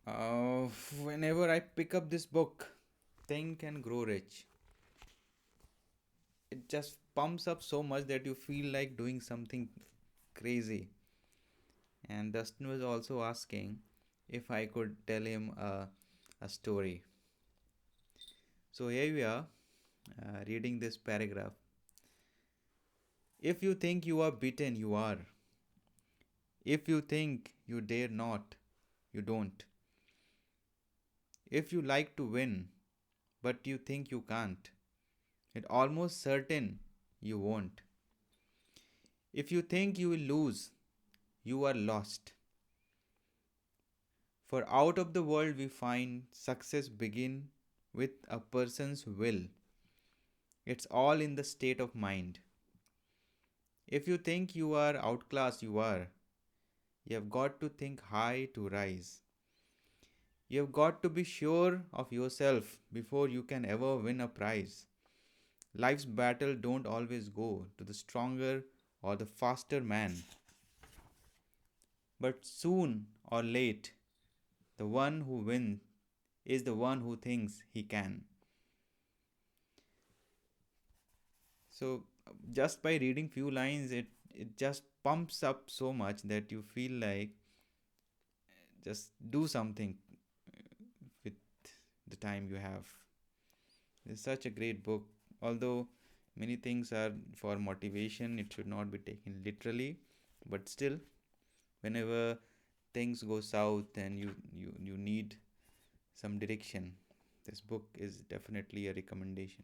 Uh, Whenever I pick up this book, Think and Grow Rich, it just pumps up so much that you feel like doing something crazy. And Dustin was also asking if I could tell him a story. So here we are, reading this paragraph. If you think you are beaten, you are. If you think you dare not, you don't. If you like to win, but you think you can't, it almost certain you won't. If you think you will lose, you are lost. For out of the world we find success begin with a person's will. It's all in the state of mind. If you think you are outclassed, you are. You have got to think high to rise. You have got to be sure of yourself before you can ever win a prize. Life's battle don't always go to the stronger or the faster man, but soon or late, the one who wins is the one who thinks he can. So just by reading few lines, it just pumps up so much that you feel like just do something with the time you have. It's such a great book. Although many things are for motivation, it should not be taken literally. But still, whenever things go south and you need some direction, this book is definitely a recommendation.